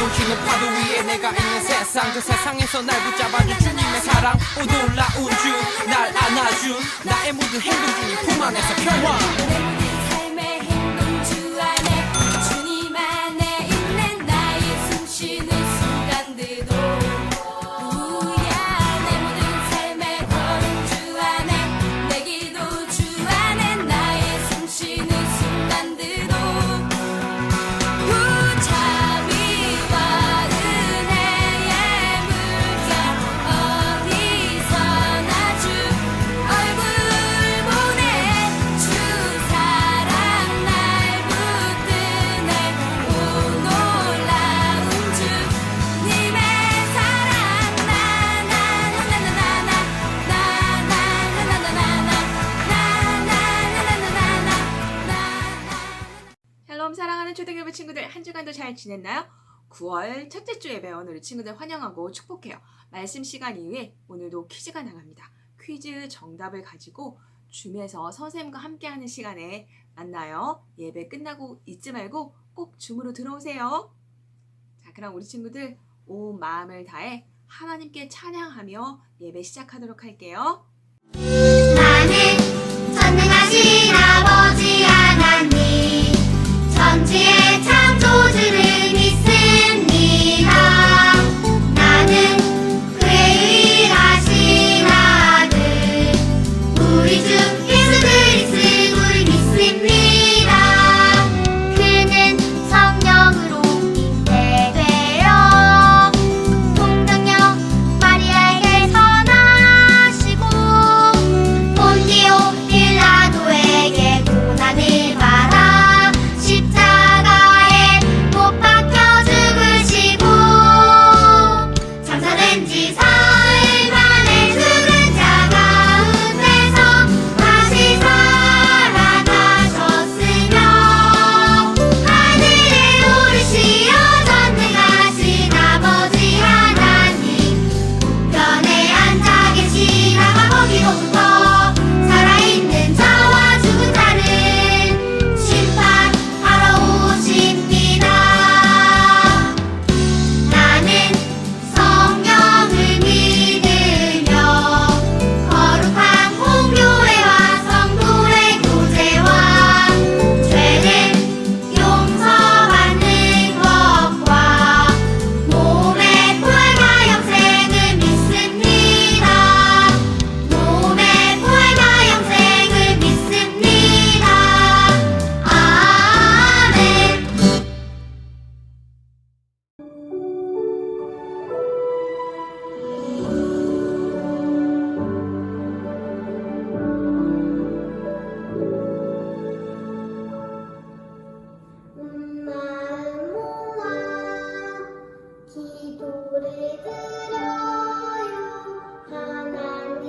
뭉치는 파도 위에 내가 있는 세상 그 세상에서 날 붙잡아준 주님의 사랑 오 놀라운 주 날 안아준 나의 모든 행동 중에 품 안에서 평화 내 모든 삶의 행동 주 안에 주님 안에 있는 나의 숨쉬는 순간들도 내 모든 삶의 걸음 주 안에 내 기도 주 안에 나의 숨쉬는 순간들도 자비와 은혜의 물결 어디서나 주 얼굴 보내 주 사랑 날 붙드네 오 놀라운 주님의 사랑 샬롬 사랑하는 초등교부 친구들 한 주간도 잘 지냈나요? 9월 첫째 주 예배 오늘 친구들 환영하고 축복해요. 말씀 시간 이후에 오늘도 퀴즈가 나갑니다. 퀴즈 정답을 가지고 줌에서 선생님과 함께하는 시간에 만나요. 예배 끝나고 잊지 말고 꼭 줌으로 들어오세요. 자, 그럼 우리 친구들 온 마음을 다해 하나님께 찬양하며 예배 시작하도록 할게요. 나는 전능하신 아버지 하나님 천지의 창조주를 믿습니다. 나는 그의 유일하신 아들 우리 주 예수 그리스도를 믿습니다. 그는 성령으로 잉태되어 동정녀 마리아에게 선하시고 본디오 빌라도에게 고난을 받아 십자가에 못 박혀 죽으시고 장사된 지 사흘 만에 죽은 자 가운데서 다시 살아나셨으며 하늘에 오르시어 전능하신 아버지 하나님 우편에 앉아 계시다가 거기로부터 살아있는 자와 죽은 자를 심판하러 오십니다. 나는 성령을 믿으며 거룩한 공교회와 성도의 교제와 죄를 용서받는 것과 몸의 부활과 영생을 믿습니다. 몸의 부활과 영생을 믿습니다. 아멘. 마음 모아 기도를 드려요. 하나님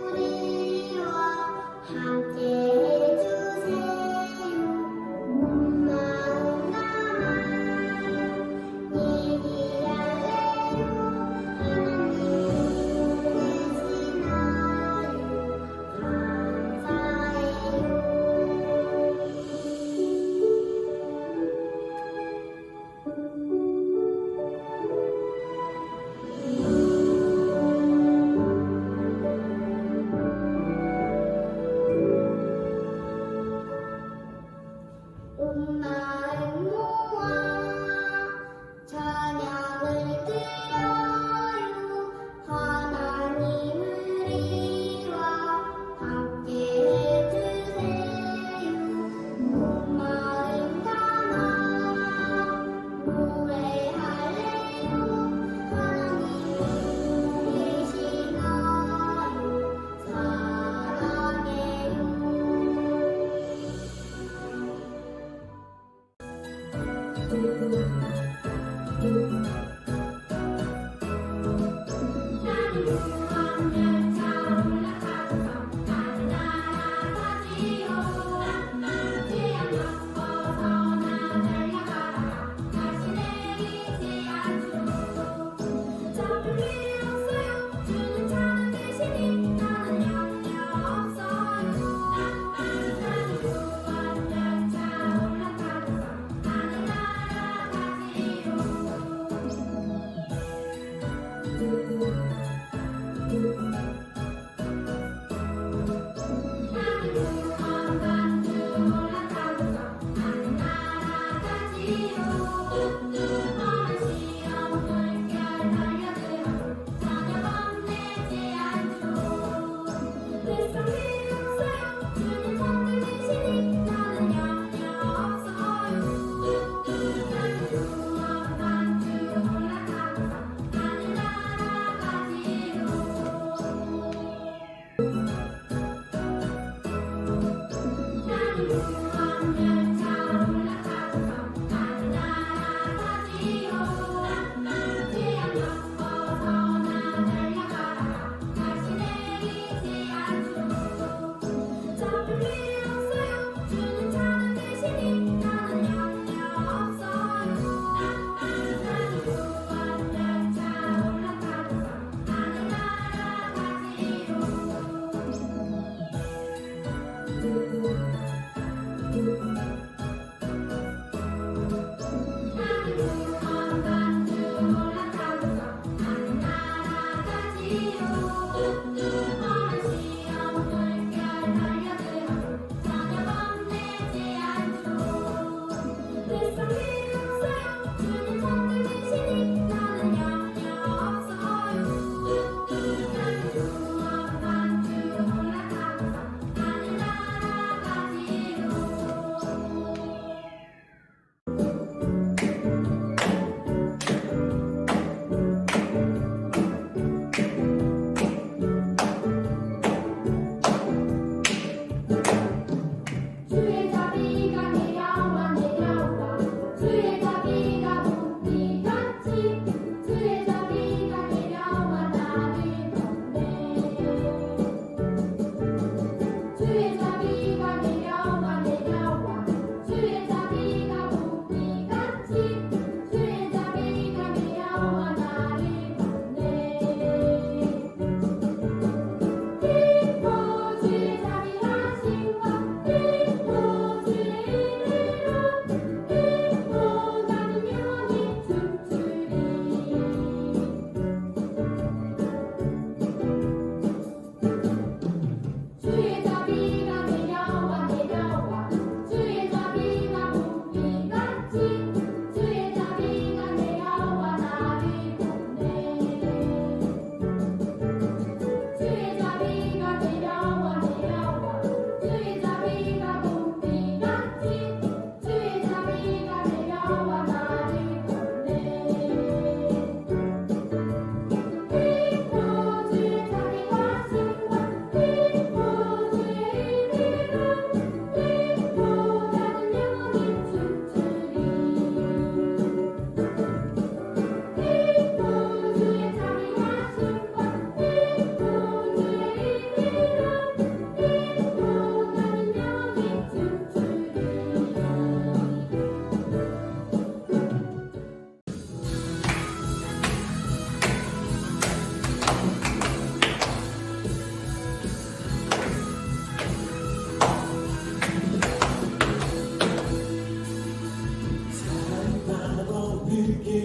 우리와 함께 해주세요. 마음 담아 얘기할래요. 하나님 계시나요? 감사해요. 온 마음 모아 찬양을 드려요. 하나님 우리와 함께 해주세요. 온 마음 담아 노래할래요. 하나님 계시나요? 사랑해요.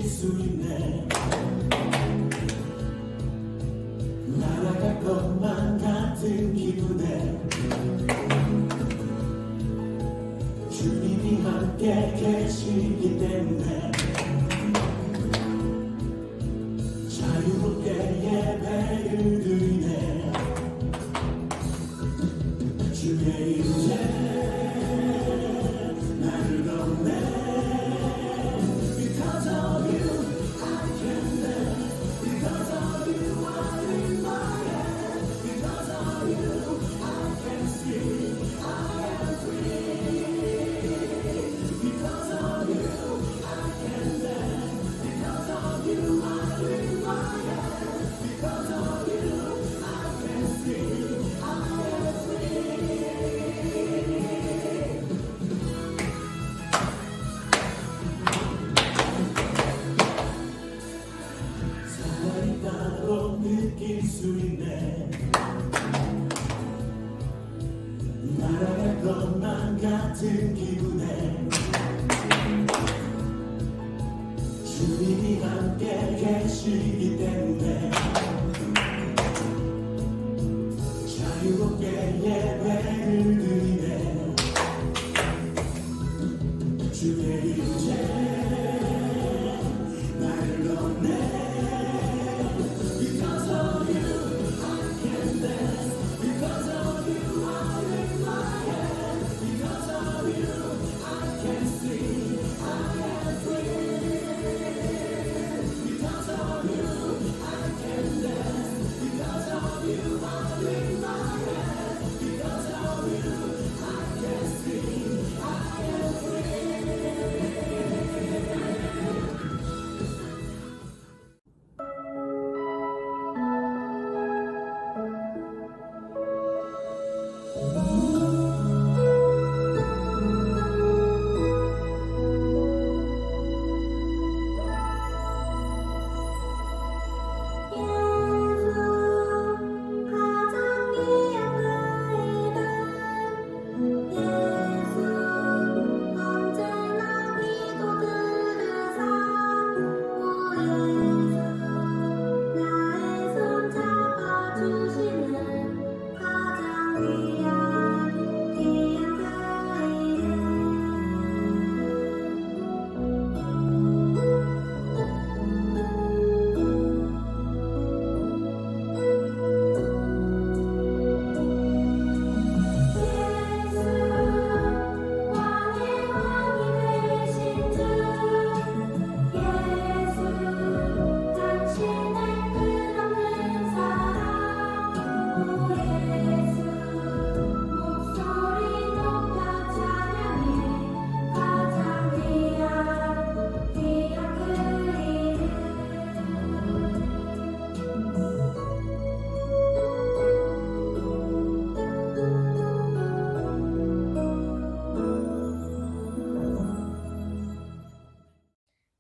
수 있네. 날아갈 것만 같은 기분에 주님이 함께 계시기 때문에 자유롭게 예배를 드리네. 주의 임재 나를 건네. Because of you I can live. Because of you I live my life. Because of you I can speak. I am free. Because of you I can live. Because of you I live my life. Because of you I can speak. I am free. 사랑이 따로 느낄 수 있네. 날아갈 것만 같은 기분에 주님이 함께 계시기 때문에 자유롭게 예배를 드리네. 주의 임재 나를 건네. Because of you I can dance. Because of you I lift my head. Because of you I can sing. I am free. Because of you I can dance. Because of you I lift my head. Because of you I can sing. I am free.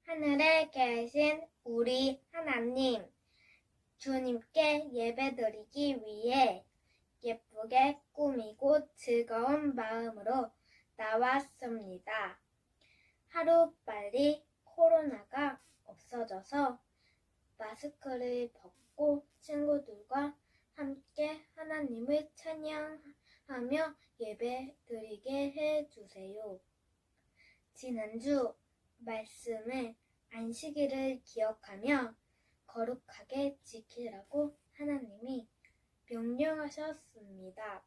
하늘에 계신 우리 하나님, 주님께 예배드리기 위해 예쁘게 꾸미고 즐거운 마음으로 나왔습니다. 하루빨리 코로나가 없어져서 마스크를 벗고 친구들과 함께 하나님을 찬양하며 예배드리게 해주세요. 지난주 말씀을 안식일을 기억하며 거룩하게 지키라고 하나님이 명령하셨습니다.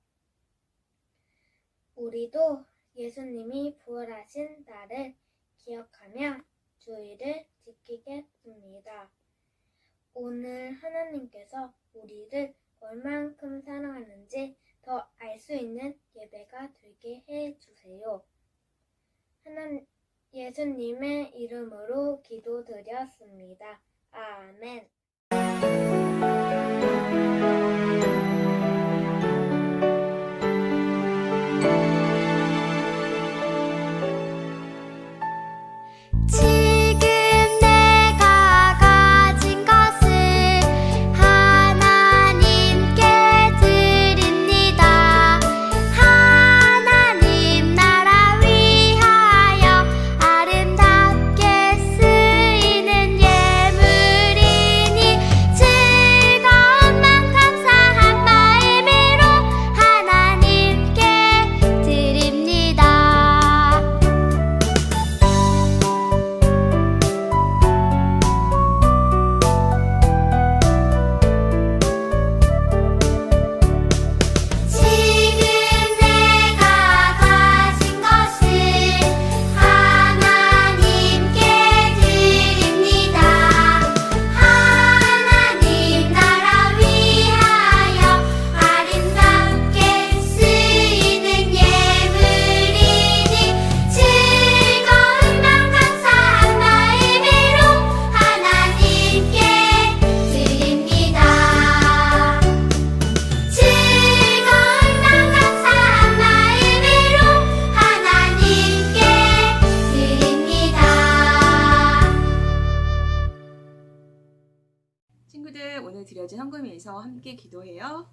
우리도 예수님이 부활하신 날을 기억하며 주일을 지키겠습니다. 오늘 하나님께서 우리를 얼만큼 사랑하는지 더 알 수 있는 예배가 되게 해주세요. 예수님의 이름으로 기도드렸습니다. 아멘. 지금 내가 가진 것을 하나님께 드립니다. 하나님 나라 위하여 아름답게 쓰이는 번째 헌금에서 함께 기도해요.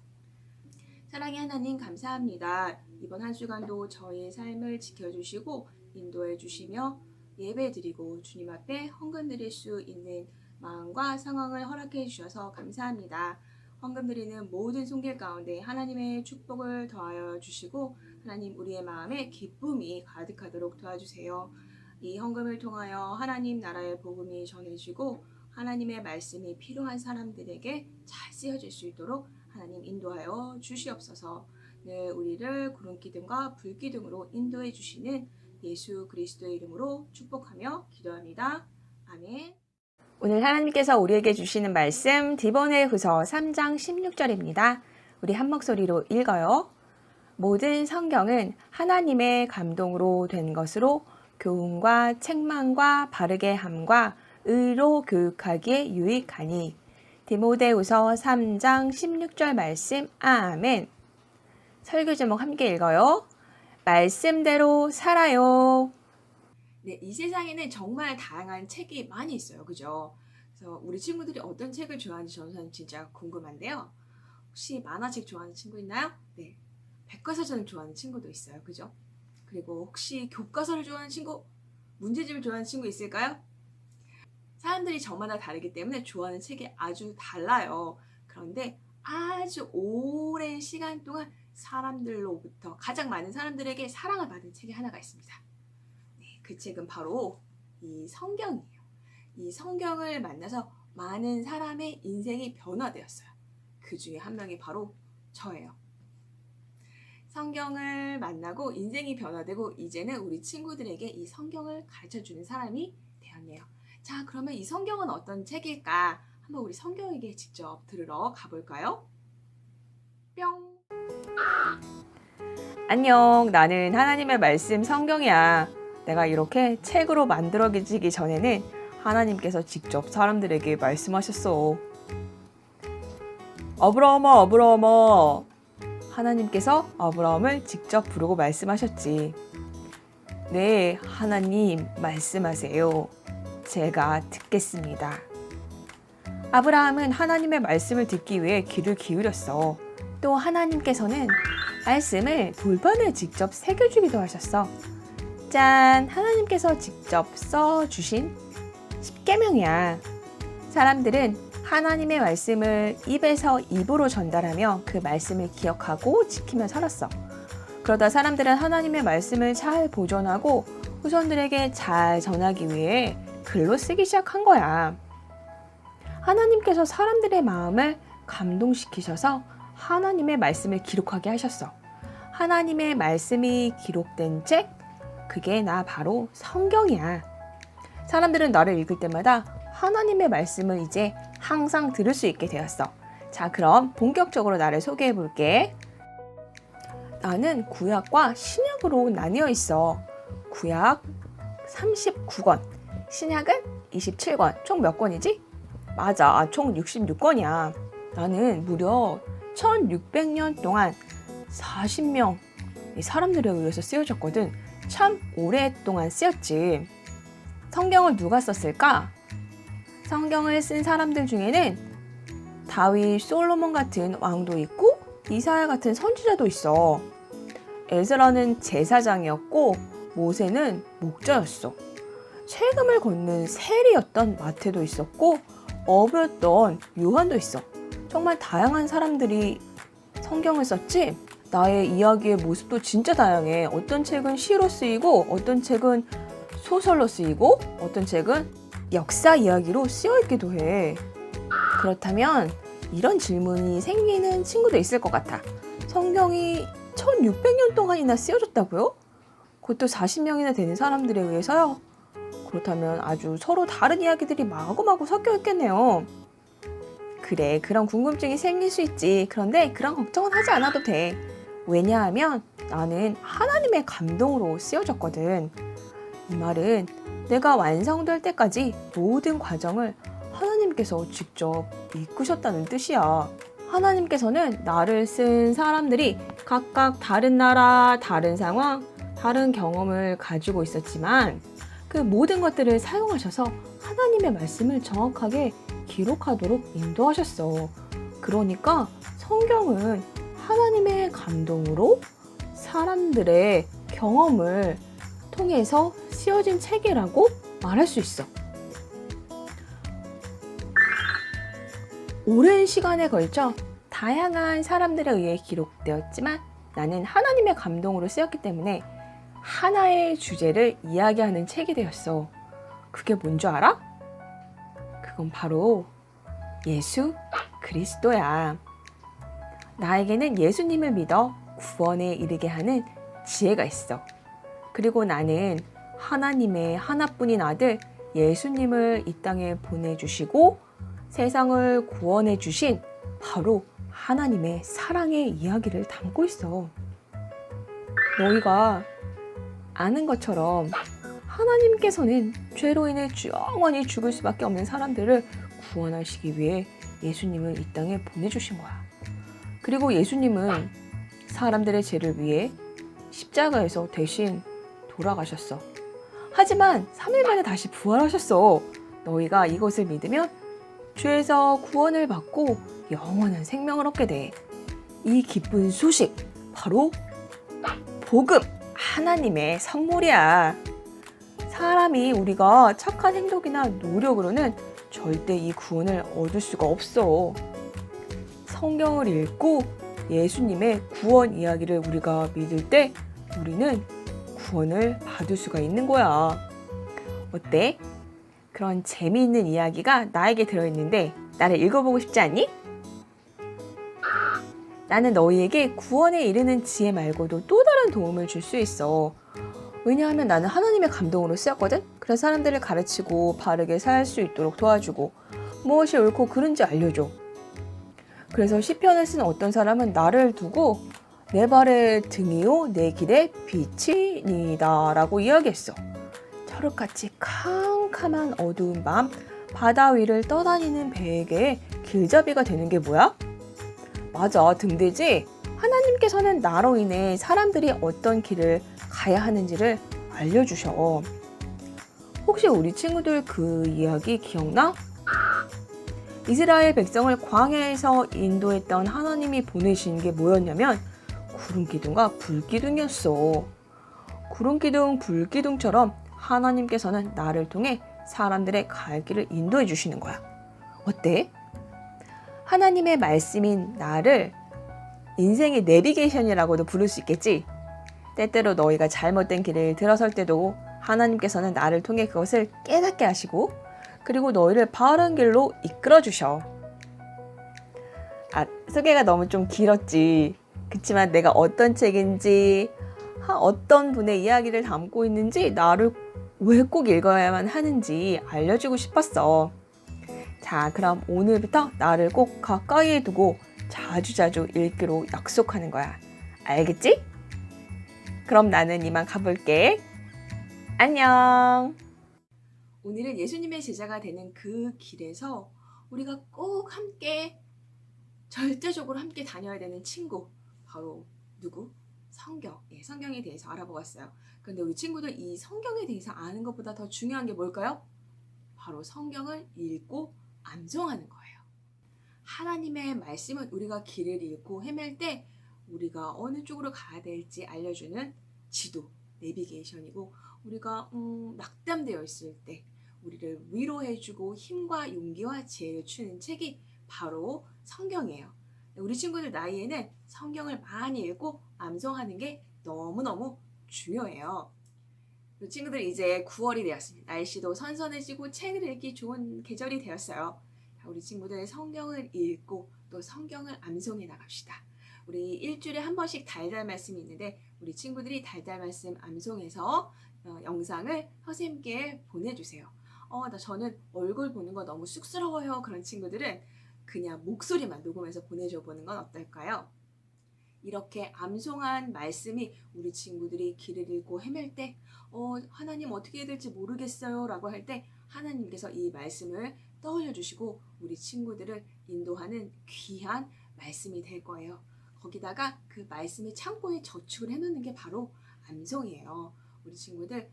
사랑의 하나님 감사합니다. 이번 한 주간도 저희의 삶을 지켜주시고 인도해 주시며 예배드리고 주님 앞에 헌금 드릴 수 있는 마음과 상황을 허락해 주셔서 감사합니다. 헌금 드리는 모든 손길 가운데 하나님의 축복을 더하여 주시고 하나님 우리의 마음에 기쁨이 가득하도록 도와주세요. 이 헌금을 통하여 하나님 나라의 복음이 전해지고 하나님의 말씀이 필요한 사람들에게 잘 쓰여질 수 있도록 하나님 인도하여 주시옵소서. 늘 우리를 구름기둥과 불기둥으로 인도해 주시는 예수 그리스도의 이름으로 축복하며 기도합니다. 아멘. 오늘 하나님께서 우리에게 주시는 말씀 디모데후서 3장 16절입니다. 우리 한 목소리로 읽어요. 모든 성경은 하나님의 감동으로 된 것으로 교훈과 책망과 바르게 함과 의로 교육하기에 유익하니. 디모데후서 3장 16절 말씀. 아멘. 설교 제목 함께 읽어요. 말씀대로 살아요. 네, 이 세상에는 정말 다양한 책이 많이 있어요. 그죠? 그래서 우리 친구들이 어떤 책을 좋아하는지 저는 진짜 궁금한데요. 혹시 만화책 좋아하는 친구 있나요? 네. 백과사전을 좋아하는 친구도 있어요. 그죠? 그리고 혹시 교과서를 좋아하는 친구, 문제집을 좋아하는 친구 있을까요? 사람들이 저마다 다르기 때문에 좋아하는 책이 아주 달라요. 그런데 아주 오랜 시간 동안 사람들로부터 가장 많은 사람들에게 사랑을 받은 책이 하나가 있습니다. 네, 그 책은 바로 이 성경이에요. 이 성경을 만나서 많은 사람의 인생이 변화되었어요. 그 중에 한 명이 바로 저예요. 성경을 만나고 인생이 변화되고 이제는 우리 친구들에게 이 성경을 가르쳐주는 사람이 되었네요. 자, 그러면 이 성경은 어떤 책일까? 한번 우리 성경에게 직접 들으러 가볼까요? 뿅! 안녕, 나는 하나님의 말씀 성경이야. 내가 이렇게 책으로 만들어지기 전에는 하나님께서 직접 사람들에게 말씀하셨어. 아브라함아, 아브라함아. 하나님께서 아브라함을 직접 부르고 말씀하셨지. 네, 하나님 말씀하세요. 제가 듣겠습니다. 아브라함은 하나님의 말씀을 듣기 위해 귀를 기울였어. 또 하나님께서는 말씀을 돌판에 직접 새겨주기도 하셨어. 짠! 하나님께서 직접 써주신 십계명이야. 사람들은 하나님의 말씀을 입에서 입으로 전달하며 그 말씀을 기억하고 지키며 살았어. 그러다 사람들은 하나님의 말씀을 잘 보존하고 후손들에게 잘 전하기 위해 글로 쓰기 시작한 거야. 하나님께서 사람들의 마음을 감동시키셔서 하나님의 말씀을 기록하게 하셨어. 하나님의 말씀이 기록된 책, 그게 나 바로 성경이야. 사람들은 나를 읽을 때마다 하나님의 말씀을 이제 항상 들을 수 있게 되었어. 자, 그럼 본격적으로 나를 소개해 볼게. 나는 구약과 신약으로 나뉘어 있어. 구약 39권, 신약은 27권. 총 몇 권이지? 맞아, 총 66권이야. 나는 무려 1600년 동안 40명 사람들에 의해서 쓰여졌거든. 참 오랫동안 쓰였지. 성경을 누가 썼을까? 성경을 쓴 사람들 중에는 다윗, 솔로몬 같은 왕도 있고 이사야 같은 선지자도 있어. 에스라는 제사장이었고 모세는 목자였어. 세금을 걷는 세리였던 마태도 있었고 어부였던 요한도 있어. 정말 다양한 사람들이 성경을 썼지. 나의 이야기의 모습도 진짜 다양해. 어떤 책은 시로 쓰이고 어떤 책은 소설로 쓰이고 어떤 책은 역사 이야기로 쓰여있기도 해. 그렇다면 이런 질문이 생기는 친구도 있을 것 같아. 성경이 1600년 동안이나 쓰여졌다고요? 그것도 40명이나 되는 사람들에 의해서요? 그렇다면 아주 서로 다른 이야기들이 마구마구 섞여 있겠네요. 그래, 그런 궁금증이 생길 수 있지. 그런데 그런 걱정은 하지 않아도 돼. 왜냐하면 나는 하나님의 감동으로 쓰여졌거든. 이 말은 내가 완성될 때까지 모든 과정을 하나님께서 직접 이끄셨다는 뜻이야. 하나님께서는 나를 쓴 사람들이 각각 다른 나라, 다른 상황, 다른 경험을 가지고 있었지만 그 모든 것들을 사용하셔서 하나님의 말씀을 정확하게 기록하도록 인도하셨어. 그러니까 성경은 하나님의 감동으로 사람들의 경험을 통해서 쓰여진 책이라고 말할 수 있어. 오랜 시간에 걸쳐 다양한 사람들에 의해 기록되었지만 나는 하나님의 감동으로 쓰였기 때문에 하나의 주제를 이야기하는 책이 되었어. 그게 뭔 줄 알아? 그건 바로 예수 그리스도야. 나에게는 예수님을 믿어 구원에 이르게 하는 지혜가 있어. 그리고 나는 하나님의 하나뿐인 아들 예수님을 이 땅에 보내주시고 세상을 구원해 주신 바로 하나님의 사랑의 이야기를 담고 있어. 너희가 아는 것처럼 하나님께서는 죄로 인해 영원히 죽을 수밖에 없는 사람들을 구원하시기 위해 예수님을 이 땅에 보내주신 거야. 그리고 예수님은 사람들의 죄를 위해 십자가에서 대신 돌아가셨어. 하지만 3일 만에 다시 부활하셨어. 너희가 이것을 믿으면 죄에서 구원을 받고 영원한 생명을 얻게 돼. 이 기쁜 소식, 바로 복음, 하나님의 선물이야. 사람이 우리가 착한 행동이나 노력으로는 절대 이 구원을 얻을 수가 없어. 성경을 읽고 예수님의 구원 이야기를 우리가 믿을 때 우리는 구원을 받을 수가 있는 거야. 어때? 그런 재미있는 이야기가 나에게 들어있는데 나를 읽어보고 싶지 않니? 나는 너희에게 구원에 이르는 지혜 말고도 또 다른 도움을 줄 수 있어. 왜냐하면 나는 하나님의 감동으로 쓰였거든? 그래서 사람들을 가르치고 바르게 살 수 있도록 도와주고 무엇이 옳고 그른지 알려줘. 그래서 시편을 쓴 어떤 사람은 나를 두고 내 발의 등이요 내 길의 빛이니이다 라고 이야기했어. 철흑같이 캄캄한 어두운 밤 바다 위를 떠다니는 배에게 길잡이가 되는 게 뭐야? 맞아, 등대지? 하나님께서는 나로 인해 사람들이 어떤 길을 가야 하는지를 알려주셔. 혹시 우리 친구들 그 이야기 기억나? 이스라엘 백성을 광야에서 인도했던 하나님이 보내신 게 뭐였냐면 구름기둥과 불기둥이었어. 구름기둥, 불기둥처럼 하나님께서는 나를 통해 사람들의 갈 길을 인도해 주시는 거야. 어때? 하나님의 말씀인 나를 인생의 내비게이션이라고도 부를 수 있겠지? 때때로 너희가 잘못된 길을 들어설 때도 하나님께서는 나를 통해 그것을 깨닫게 하시고 그리고 너희를 바른 길로 이끌어 주셔. 소개가 너무 좀 길었지. 그치만 내가 어떤 책인지 어떤 분의 이야기를 담고 있는지 나를 왜 꼭 읽어야만 하는지 알려주고 싶었어. 자, 그럼 오늘부터 나를 꼭 가까이에 두고 자주자주 읽기로 약속하는 거야. 알겠지? 그럼 나는 이만 가볼게. 안녕. 오늘은 예수님의 제자가 되는 그 길에서 우리가 꼭 함께 절대적으로 함께 다녀야 되는 친구, 바로 누구? 성경. 성경에 대해서 알아보았어요. 그런데 우리 친구들 이 성경에 대해서 아는 것보다 더 중요한 게 뭘까요? 바로 성경을 읽고 암송하는 거예요. 하나님의 말씀은 우리가 길을 잃고 헤맬 때 우리가 어느 쪽으로 가야 될지 알려주는 지도, 내비게이션이고 우리가 낙담되어 있을 때 우리를 위로해주고 힘과 용기와 지혜를 주는 책이 바로 성경이에요. 우리 친구들 나이에는 성경을 많이 읽고 암송하는 게 너무너무 중요해요. 우리 친구들 이제 9월이 되었습니다. 날씨도 선선해지고 책을 읽기 좋은 계절이 되었어요. 우리 친구들 성경을 읽고 또 성경을 암송해 나갑시다. 우리 일주일에 한 번씩 달달 말씀이 있는데 우리 친구들이 달달 말씀 암송해서 영상을 선생님께 보내주세요. 저는 얼굴 보는 거 너무 쑥스러워요. 그런 친구들은 그냥 목소리만 녹음해서 보내줘 보는 건 어떨까요? 이렇게 암송한 말씀이 우리 친구들이 길을 잃고 헤맬 때 하나님 어떻게 해야 될지 모르겠어요 라고 할 때 하나님께서 이 말씀을 떠올려 주시고 우리 친구들을 인도하는 귀한 말씀이 될 거예요. 거기다가 그 말씀의 창고에 저축을 해놓는 게 바로 암송이에요. 우리 친구들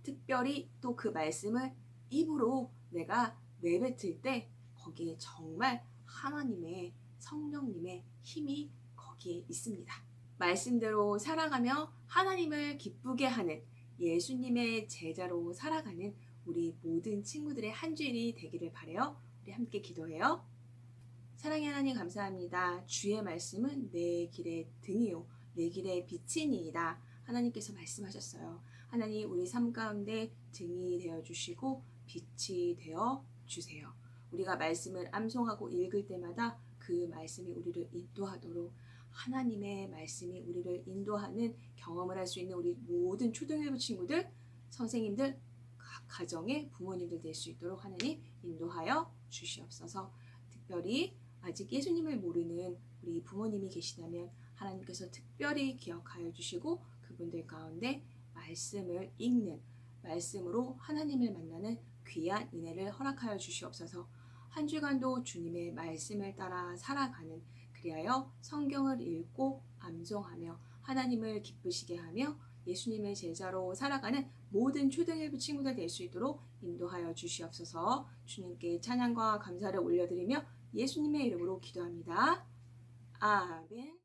특별히 또 그 말씀을 입으로 내가 내뱉을 때 거기에 정말 하나님의 성령님의 힘이 거기에 있습니다. 말씀대로 살아가며 하나님을 기쁘게 하는 예수님의 제자로 살아가는 우리 모든 친구들의 한 주일이 되기를 바라요. 우리 함께 기도해요. 사랑의 하나님 감사합니다. 주의 말씀은 내 길의 등이요 내 길의 빛이니이다. 하나님께서 말씀하셨어요. 하나님 우리 삶 가운데 등이 되어주시고 빛이 되어주세요. 우리가 말씀을 암송하고 읽을 때마다 그 말씀이 우리를 인도하도록 하나님의 말씀이 우리를 인도하는 경험을 할 수 있는 우리 모든 초등일부 친구들, 선생님들, 각 가정의 부모님들 될 수 있도록 하나님 인도하여 주시옵소서. 특별히 아직 예수님을 모르는 우리 부모님이 계시다면 하나님께서 특별히 기억하여 주시고 그분들 가운데 말씀을 읽는, 말씀으로 하나님을 만나는 귀한 은혜를 허락하여 주시옵소서. 한 주간도 주님의 말씀을 따라 살아가는, 그리하여 성경을 읽고 암송하며 하나님을 기쁘시게 하며 예수님의 제자로 살아가는 모든 초등일부 친구들 될 수 있도록 인도하여 주시옵소서. 주님께 찬양과 감사를 올려드리며 예수님의 이름으로 기도합니다. 아멘.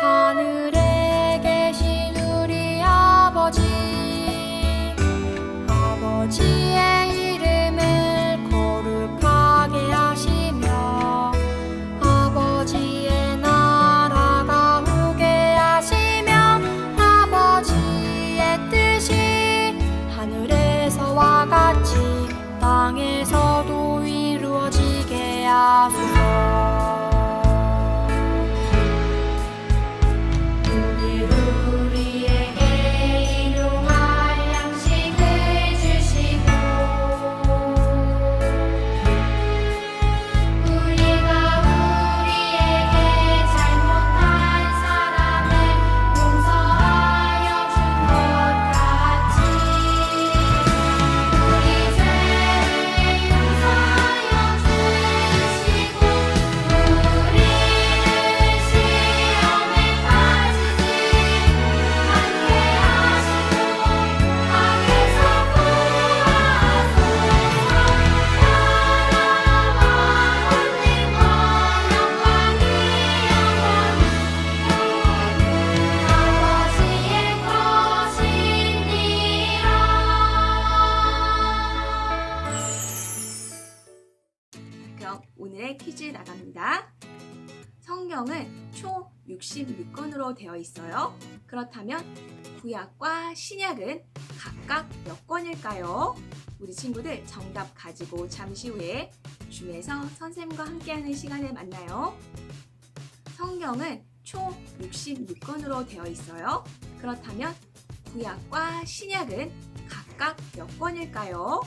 하늘에 계신 우리 아버지, 아버지의 이름을 거룩하게 하시며 아버지의 나라가 오게 하시며 아버지의 뜻이 하늘에서와 같이 땅에서도 이루어지게 하소서. 우리에게 일용할 양식을 주시고 우리가 우리에게 잘못한 사람을 용서하여 준 것 같이 우리 죄를 용서하여 주시고 우리를 시험에 빠지지 않게 하시고 악에서 구하소서. 나라와 권능과 영광이 영원히 아버지의 것이니라. 그럼 오늘의 퀴즈 나갑니다. 성경은 총 66권으로 되어 있어요. 그렇다면 구약과 신약은 각각 몇 권일까요? 우리 친구들 정답 가지고 잠시 후에 줌에서 선생님과 함께하는 시간을 만나요. 성경은 총 66권으로 되어 있어요. 그렇다면 구약과 신약은 각각 몇 권일까요?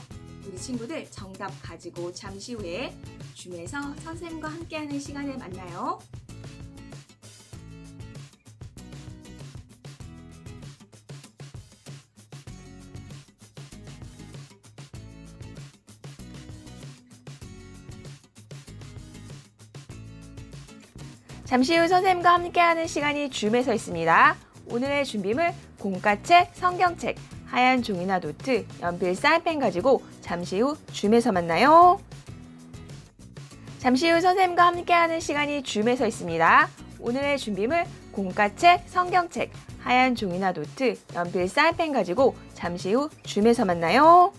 우리 친구들 정답 가지고 잠시 후에 줌에서 선생님과 함께하는 시간을 만나요. 잠시 후 선생님과 함께하는 시간이 줌에서 있습니다. 오늘의 준비물 공과책, 성경책, 하얀 종이나 노트, 연필, 사인펜 가지고 잠시 후 줌에서 만나요. 잠시 후 선생님과 함께하는 시간이 줌에서 있습니다. 오늘의 준비물 공과책, 성경책, 하얀 종이나 노트, 연필, 사인펜 가지고 잠시 후 줌에서 만나요.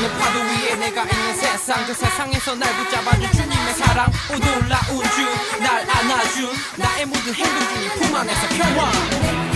쏟아지는 파도 위에 내가 있는 세상 그 세상에서 날 붙잡아준 주님의 사랑 오 놀라운 주 날 안아준 나의 모든 행동 중이 품 안에서 평화